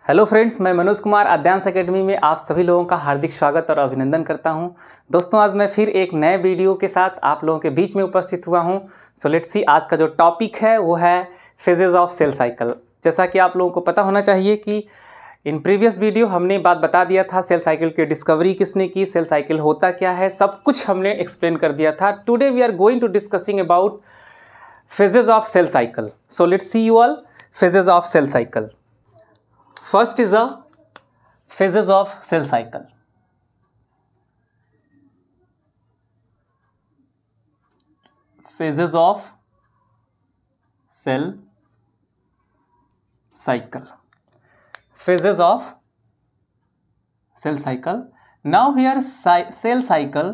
Hello friends, मैं Manoj Kumar अध्यांश academy में आप सभी लोगों का हार्दिक स्वागत और अभिनंदन करता हूं। दोस्तों, आज मैं फिर एक नए वीडियो के साथ आप लोगों के बीच में उपस्थित हुआ हूं। सो लेट्स सी, आज का जो टॉपिक है वो है फेजेस ऑफ सेल साइकिल। जैसा कि आप लोगों को पता होना चाहिए कि इन प्रीवियस वीडियो हमने बात बता दिया था सेल साइकिल की डिस्कवरी किसने की, सेल साइकिल होता क्या है, सब कुछ हमने एक्सप्लेन कर दिया था। Today we are going to discussing about phases of cell cycle. So let's see you all phases of cell cycle. First is the phases of cell cycle. Phases of cell cycle. Phases of cell cycle. Now here cell cycle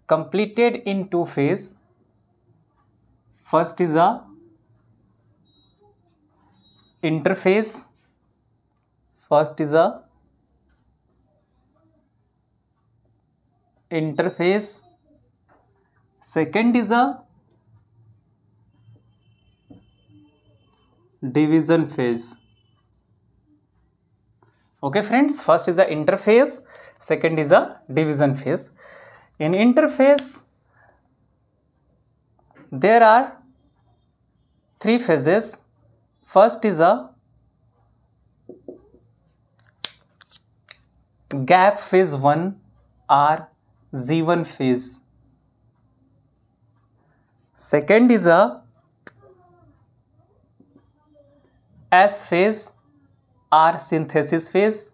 completed in two phases. First is a interphase. First is a interphase. Second is a division phase. Okay friends, first is the interphase, second is the division phase. In interphase there are three phases. First is a gap phase 1 or Z1 phase. Second is a S phase or synthesis phase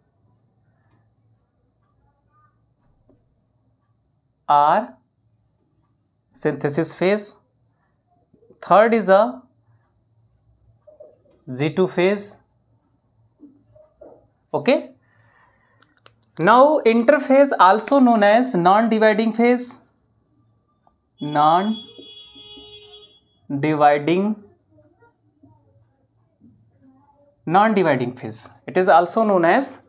or synthesis phase. Third is a Z2 phase. Okay. Now interphase also known as non-dividing phase. Non-dividing phase. It is also known as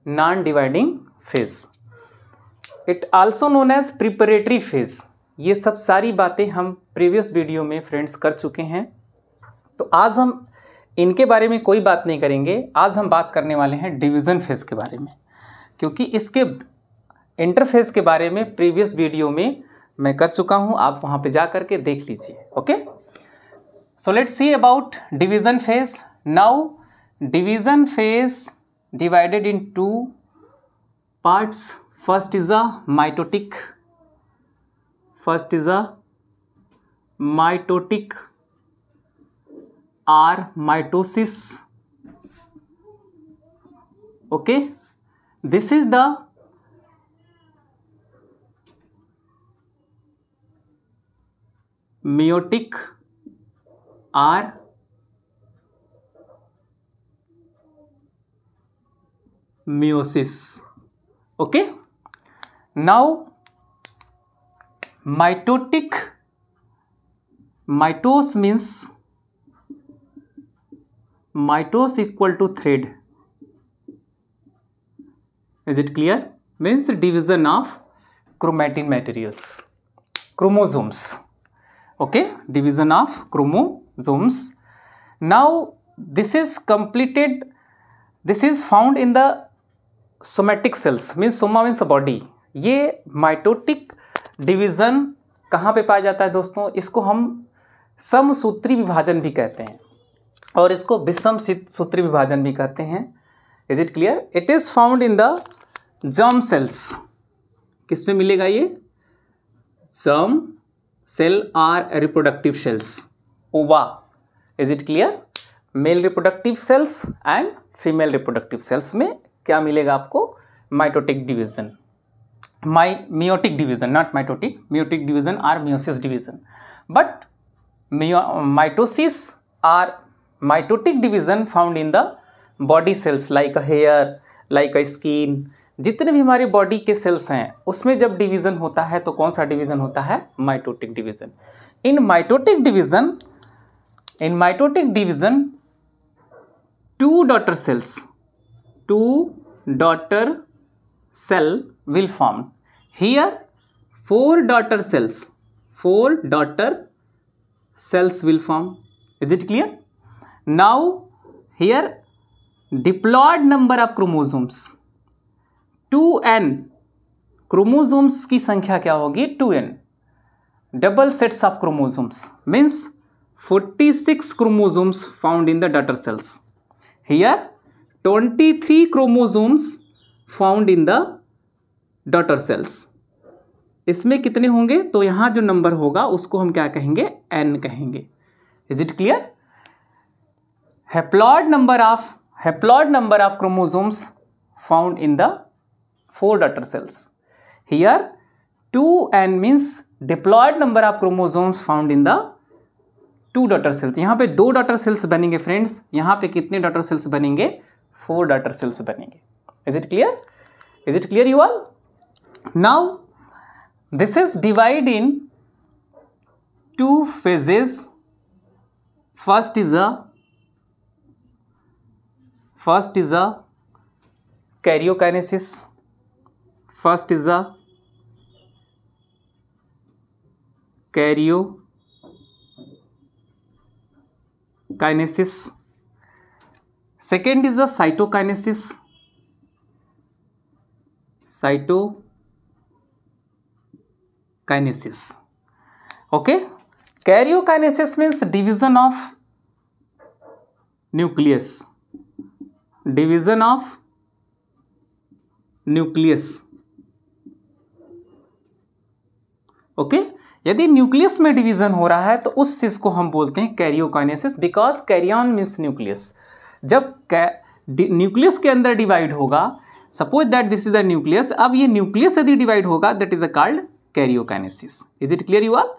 non-dividing phase. It also known as preparatory phase. ये सब सारी बातें हम previous video में friends कर चुके हैं, तो आज हम इनके बारे में कोई बात नहीं करेंगे। आज हम बात करने वाले हैं डिवीज़न फेज़ के बारे में, क्योंकि इसके इंटरफेस के बारे में प्रीवियस वीडियो में मैं कर चुका हूं। आप वहां पे जा करके देख लीजिए। Okay, so let's see about division phase. Now division phase divided in two parts. First is a mitotic. First is a mitotic or mitosis. Okay, this is the meiotic or meiosis. Okay, now mitotic, mitos means mitos equal to thread. Is it clear? Means division of chromatin materials, chromosomes. Okay, division of chromosomes. Now this is completed. This is found in the somatic cells. Means soma means body. ये mitotic division कहाँ पे पाया जाता है दोस्तों? इसको हम समसूत्री विभाजन भी कहते हैं और इसको विषम सूत्री विभाजन भी कहते हैं. Is it clear? It is found in the germ cells. किस में मिलेगा ये? Germ cell are reproductive cells, ova. Is it clear? Male reproductive cells and female reproductive cells में क्या मिलेगा आपको? Mitotic division, meiotic division, not mitotic, meiotic division or meiosis division. But mitosis or mitotic division found in the body cells like a hair, like a skin. जितने भी हमारे body के sales हैं उसमें जब डिवीज़न होता है तो कौन सा डिवीज़न होता है? Mitotic division. In mitotic division two daughter cell will form. Here four daughter cells will form. Is it clear? Now here diploid number of chromosomes 2n, क्रोमोसोम्स की संख्या क्या होगी 2n, double sets of chromosomes means 46 chromosomes found in the daughter cells. Here 23 chromosomes found in the daughter cells. इसमें कितने होंगे, तो यहाँ जो नंबर होगा उसको हम क्या कहेंगे, n कहेंगे. Is it clear? Haploid number of chromosomes found in the 4 daughter cells. Here 2n means diploid number of chromosomes found in the 2 daughter cells. यहाँ पे 2 डॉटर सेल्स बनेंगे फ्रेंड्स. यहाँ पे कितने डॉटर सेल्स बनेंगे, 4 डॉटर सेल्स बनेंगे. Is it clear? Is it clear you all? Now this is divide in 2 phases. First is a karyokinesis. First is a karyokinesis. Second is the cytokinesis. Okay. Karyokinesis means division of nucleus. Okay. यदि nucleus में division हो रहा है तो उस चीज को हम बोलते हैं karyokinesis, because karyon means nucleus. जब न्यूक्लियस के अंदर डिवाइड होगा, suppose that this is the nucleus, अब ये न्यूक्लियस यदि डिवाइड होगा that is called karyokinesis. Is it clear you all?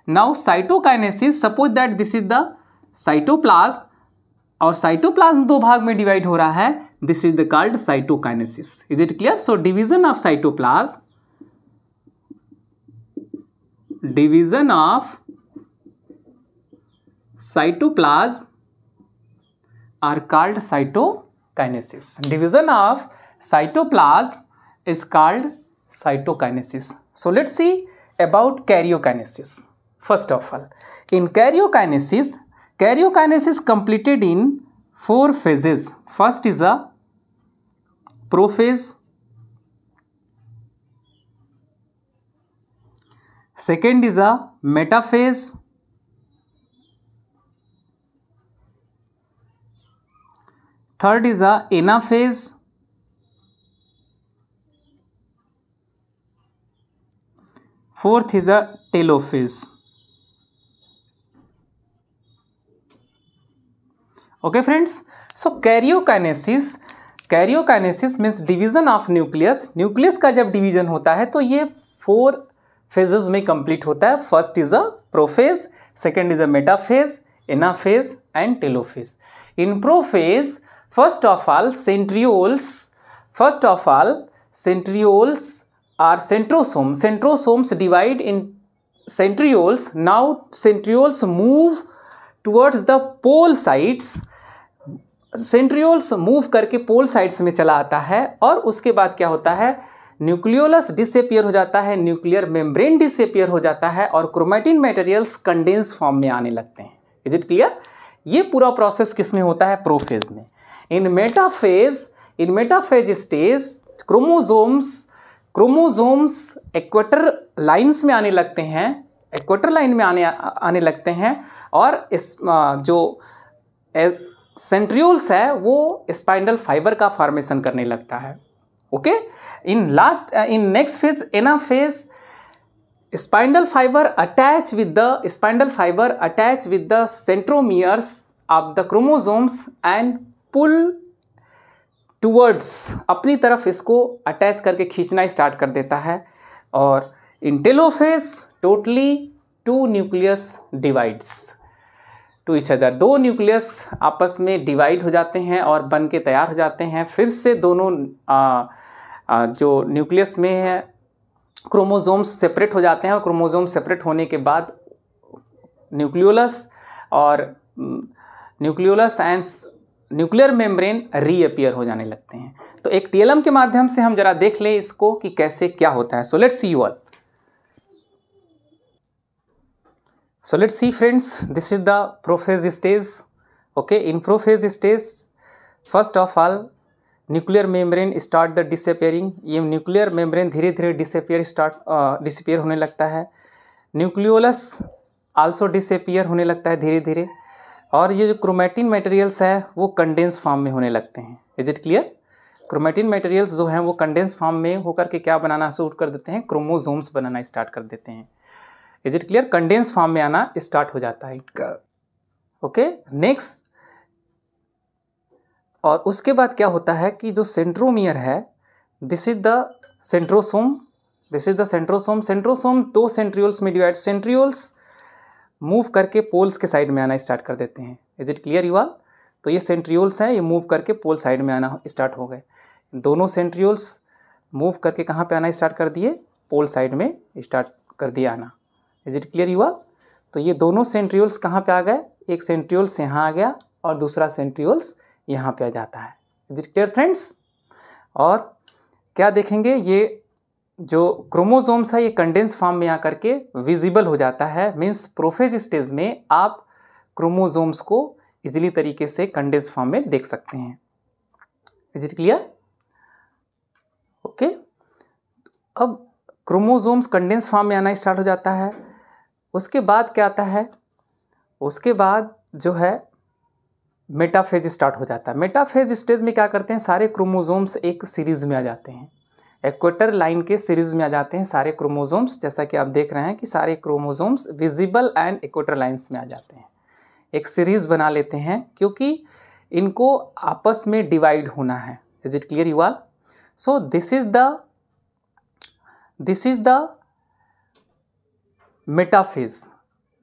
Now cytokinesis, suppose that this is the cytoplasm और cytoplasm 2 भाग में डिवाइड हो रहा है, this is the called cytokinesis. Is it clear? So division of cytoplasm are called cytokinesis. Division of cytoplasm is called cytokinesis. So let's see about karyokinesis. First of all, in karyokinesis completed in 4 phases. First is a prophase. Second is a metaphase. Third is a anaphase. Fourth is a telophase. Okay friends, so karyokinesis means division of nucleus. Nucleus का जब division होता है तो ये 4 phases में complete होता है. First is a prophase, second is a metaphase, anaphase and telophase. In prophase first of all centrioles are centrosomes divide in centrioles. Now centrioles move towards the pole sides. centrioles move करके पोल sides में चला आता है और उसके बाद क्या होता है, न्यूक्लियोलस डिसअपियर हो जाता है, न्यूक्लियर मेम्ब्रेन डिसअपियर हो जाता है और क्रोमैटिन मटेरियल्स कंडेंस फॉर्म में आने लगते हैं. Is it clear? ये पूरा प्रोसेस किस में होता है, प्रोफेज में. In metaphase stage chromosomes equator lines में आने लगते हैं, इक्वेटर लाइन में आने लगते हैं और इस जो सेंट्रियोल्स है वो स्पाइंडल फाइबर का फॉर्मेशन करने लगता है. Okay. In next phase anaphase spinal fiber attach with the centromeres of the chromosomes and pull towards, अपनी तरफ इसको अटैच करके खींचना स्टार्ट कर देता है. और in telophase totally 2 nucleus divides to each other. 2 nucleus आपस में डिवाइड हो जाते हैं और बन के तैयार हो जाते हैं. फिर से दोनों जो न्यूक्लियस में है क्रोमोसोम्स सेपरेट हो जाते हैं और क्रोमोसोम सेपरेट होने के बाद nucleolus and nuclear membrane reappear हो जाने लगते हैं. तो एक टीएलएम के माध्यम से हम जरा देख लें इसको कि कैसे क्या होता है. So let's see you all. So let's see friends, this is the prophase stage. Okay. In prophase stage first of all nuclear membrane start the disappearing, ये न्यूक्लियर मेम्ब्रेन धीरे धीरे डिसअपियर होने लगता है। न्यूक्लियोलस आल्सो डिसअपियर होने लगता है धीरे धीरे, और ये जो क्रोमैटिन मटेरियल्स है वो कंडेंस फॉर्म में होने लगते हैं। Is it clear? Chromatin materials जो हैं वो कंडेंस फॉर्म में होकर के क्या बनाना शुरू कर देते हैं, क्रोमोसोम्स बनाना स्टार्ट कर देते हैं। Is it clear? Condense form में आना स्टार्ट हो जाता है। ओके, नेक्स्ट, और उसके बाद क्या होता है कि जो सेंट्रोमियर है, this is the centrosome, this is the centrosome. Centrosome दो सेंट्रियोल्स में डिवाइड, सेंट्रियोल्स मूव करके पोल्स के साइड में आना स्टार्ट कर देते हैं। Is it clear you all? तो ये सेंट्रियोल्स हैं, ये मूव करके पोल साइड में आना स्टार्ट हो गए। दोनों सेंट्रियोल्स मूव करके कहाँ पे आना स्टार्ट कर दिए, पोल साइड में स्टार्ट कर दिया आना। Is it clear you all? तो ये दोनों सेंट्रियोल्स कहाँ पे आ गए, एक सेंट्रियोल्स यहाँ आ गया और दूसरा सेंट्रियोल्स यहाँ पे आ जाता है। Is it clear friends? और क्या देखेंगे, ये जो क्रोमोसोम्स है ये कंडेंस फॉर्म में आकर के विजिबल हो जाता है। मीन्स प्रोफेज स्टेज में आप क्रोमोसोम्स को इजीली तरीके से कंडेंस फॉर्म में देख सकते हैं। Is it clear? ओके, अब क्रोमोसोम्स कंडेंस फॉर्म में आना स्टार्ट हो जाता है। उसके बाद क्या आता है, उसके बाद जो है मेटाफेज स्टार्ट हो जाता है। मेटाफेज स्टेज में क्या करते हैं, सारे क्रोमोसोम्स एक सीरीज में आ जाते हैं, इक्वेटर लाइन के सीरीज में आ जाते हैं सारे क्रोमोसोम्स। जैसा कि आप देख रहे हैं कि सारे chromosomes visible and equator lines में आ जाते हैं, एक सीरीज बना लेते हैं क्योंकि इनको आपस में डिवाइड होना है। Is it clear you all? So this is the metaphase,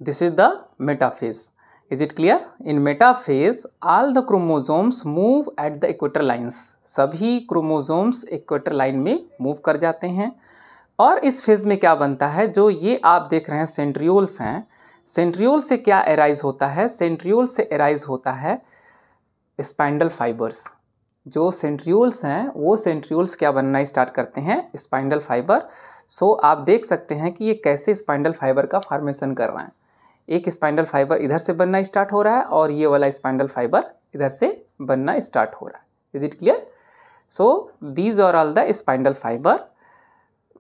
this is the metaphase. Is it clear? In metaphase, all the chromosomes move at the equator lines. सभी क्रोमोसोम्स इक्वेटर लाइन में move कर जाते हैं। और इस phase में क्या बनता है, जो ये आप देख रहे हैं सेंट्रियोल्स हैं, सेंट्रियोल से क्या एराइज होता है, सेंट्रियोल से एराइज होता है स्पाइंडल फाइबर्स। जो सेंट्रियोल्स हैं वो सेंट्रियोल्स क्या बनना स्टार्ट करते हैं, स्पाइंडल फाइबर। सो आप देख सकते हैं कि ये कैसे स्पाइंडल फाइबर का फॉर्मेशन कर रहे हैं। एक स्पाइंडल फाइबर इधर से बनना स्टार्ट हो रहा है और ये वाला स्पाइंडल फाइबर इधर से बनना स्टार्ट हो रहा है। Is it clear? So these are all the spindle fibre,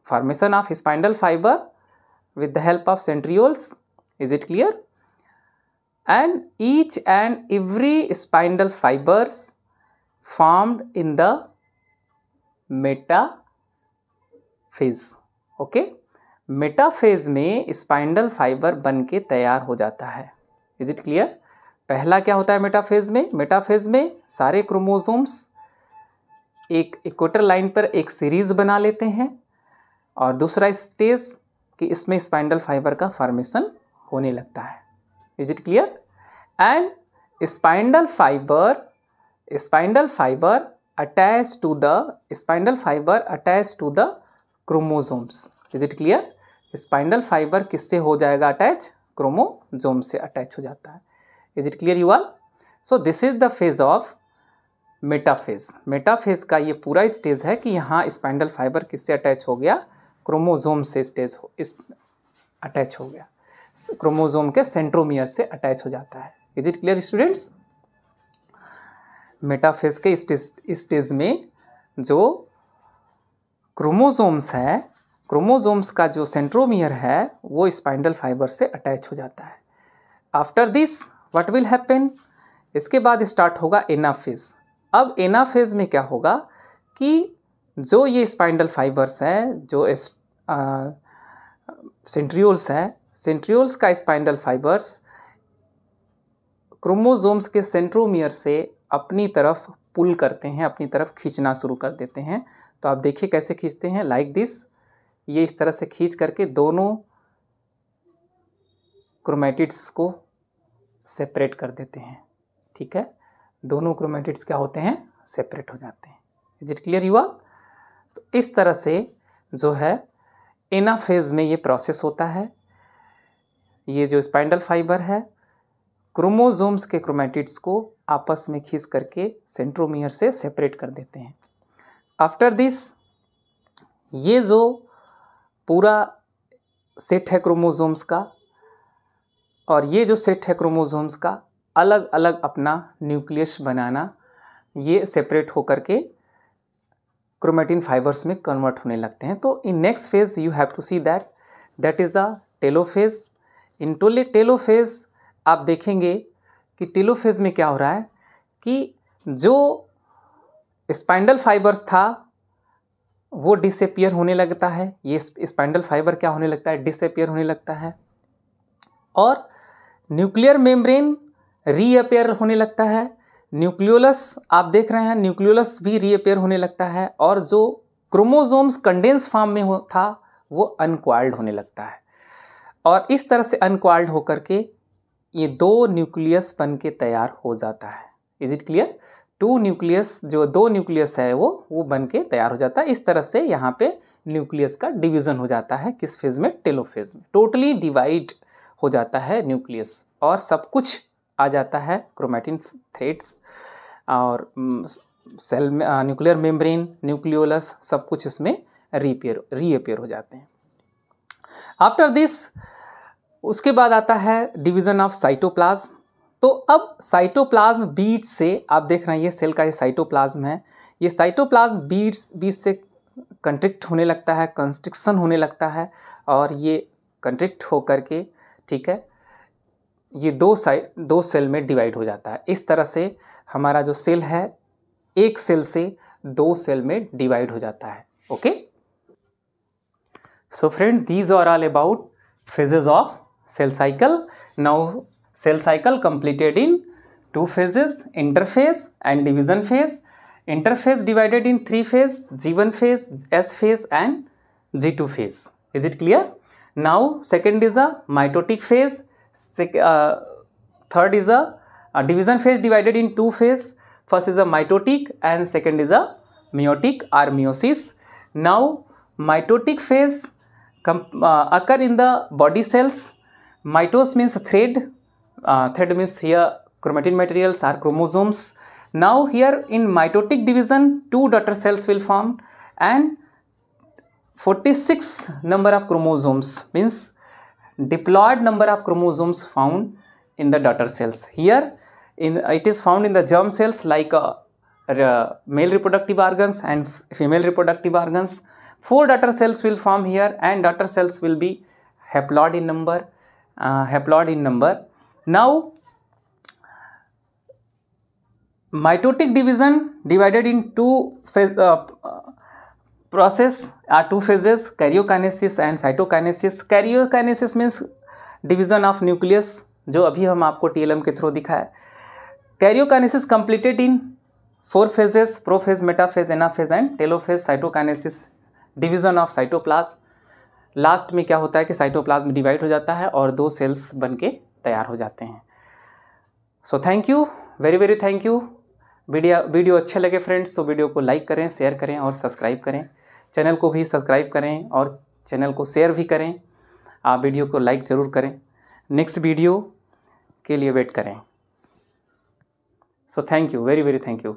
formation of spindle fibre with the help of centrioles. Is it clear? And each and every spindle fibers formed in the metaphase. Okay? Metaphase में spindle fibre बन के तैयार हो जाता है। Is it clear? पहला क्या होता है मेटाफेज में, मेटाफेज में सारे क्रोमोसोम्स एक इक्वेटर लाइन पर एक सीरीज बना लेते हैं, और दूसरा स्टेज कि इसमें स्पाइंडल फाइबर का फॉर्मेशन होने लगता है। Is it clear? And spindle fibre attach to the chromosomes. Is it clear? Spindle fibre किससे हो जाएगा अटैच, क्रोमोसोम से अटैच हो जाता है। Is it clear you all? So this is the phase of metaphase. Metaphase का ये पूरा स्टेज है कि यहाँ स्पाइंडल फाइबर किससे अटैच हो गया, क्रोमोसोम से अटैच हो गया, क्रोमोसोम के सेंट्रोमियर से अटैच हो जाता है। Is it clear students? Metaphase के स्टेज में जो क्रोमोसोम्स है, क्रोमोसोम्स का जो सेंट्रोमियर है वो स्पाइंडल फाइबर से अटैच हो जाता है। After this what will happen, इसके बाद स्टार्ट होगा एनाफेज। अब एनाफेज में क्या होगा कि जो ये स्पाइंडल फाइबर्स हैं, जो सेंट्रियोल्स हैं, सेंट्रियोल्स का स्पाइंडल फाइबर्स क्रोमोसोम्स के सेंट्रोमियर से अपनी तरफ पुल करते हैं, अपनी तरफ खींचना शुरू कर देते हैं। तो आप देखिए कैसे खींचते हैं, लाइक दिस, ये इस तरह से खींच करके दोनों क्रोमैटिड्स को सेपरेट कर देते हैं। ठीक है, दोनों क्रोमैटिड्स क्या होते हैं, सेपरेट हो जाते हैं। Is it clear you all? तो इस तरह से जो है एनाफेज में ये प्रोसेस होता है। ये जो स्पाइंडल फाइबर है क्रोमोसोम्स के क्रोमैटिड्स को आपस में खींच करके सेंट्रोमियर से सेपरेट कर देते हैं। आफ्टर दिस ये जो पूरा सेट है क्रोमोसोम्स का, और ये जो सेट है क्रोमोसोम्स का अलग अलग अपना न्यूक्लियस बनाना ये सेपरेट होकर के क्रोमेटिन फाइबर्स में कन्वर्ट होने लगते हैं। तो in next phase you have to see that is the telophase. In telophase आप देखेंगे कि टेलोफेज में क्या हो रहा है कि जो स्पाइंडल फाइबर्स था वो डिसअपियर होने लगता है। ये स्पाइंडल फाइबर क्या होने लगता है, डिसअपियर होने लगता है। और न्यूक्लियर मेम्ब्रेन रीअपियर होने लगता है। न्यूक्लियोलस आप देख रहे हैं, न्यूक्लियोलस भी रीअपियर होने लगता है। और जो क्रोमोसोम्स कंडेंस फॉर्म में था वो अनकॉइल्ड होने लगता है। और इस तरह से अनकॉइल्ड होकर के ये दो न्यूक्लियस बन के तैयार हो जाता है। Is it clear? दो न्यूक्लियस है वो बन के तैयार हो जाता है। इस तरह से यहाँ पे न्यूक्लियस का डिवीजन हो जाता है। किस फेज में? टेलोफेज में। टोटली डिवाइड हो जाता है न्यूक्लियस और सब कुछ आ जाता है क्रोमेटिन थ्रेड्स और सेल में न्यूक्लियर मेम्ब्रेन, न्यूक्लियोलस, सब कुछ इसमें रीअपियर हो जाते हैं। आफ्टर दिस उसके बाद आता है डिवीजन ऑफ साइटोप्लाज्म। तो अब साइटोप्लाज्म बीच से आप देख रहे हैं, ये सेल का ये साइटोप्लाज्म है। ये साइटोप्लाज्म बीच से कंट्रिक्ट होने लगता है, कंस्ट्रिक्शन होने लगता है और ये कंट्रिक्ट होकर के, ठीक है, ये दो सेल में डिवाइड हो जाता है। इस तरह से हमारा जो सेल है एक सेल से दो सेल में डिवाइड हो जाता है। Okay, so friend, these are all about phases of cell cycle. Now cell cycle completed in two phases, interphase and division phase. Interphase divided in three phase, G1 phase, S phase and G2 phase. Is it clear? Now second is a mitotic phase. Third is a division phase divided in two phase. First is a mitotic and second is a meiotic or meiosis. Now mitotic phase occur in the body cells. Mitose means thread. Thread means here chromatin materials are chromosomes. Now here in mitotic division, two daughter cells will form and 46 number of chromosomes means diploid number of chromosomes found in the daughter cells. Here it is found in the germ cells like male reproductive organs and female reproductive organs. 4 daughter cells will form here and daughter cells will be haploid in number. Now mitotic division divided in two phases, karyokinesis and cytokinesis. Karyokinesis means division of nucleus, जो अभी हम आपको TLM के through दिखाया। Karyokinesis completed in 4 phases, prophase, metaphase, anaphase and telophase. Cytokinesis division of cytoplasm. Last में क्या होता है कि साइटोप्लाज्म डिवाइड हो जाता है और दो सेल्स बन के तैयार हो जाते हैं। So thank you, very thank you. Video अच्छे लगे फ्रेंड्स तो वीडियो को लाइक करें, शेयर करें और सब्सक्राइब करें। चैनल को भी सब्सक्राइब करें और चैनल को शेयर भी करें। आप वीडियो को लाइक ज़रूर करें। नेक्स्ट वीडियो के लिए वेट करें। So thank you, very thank you.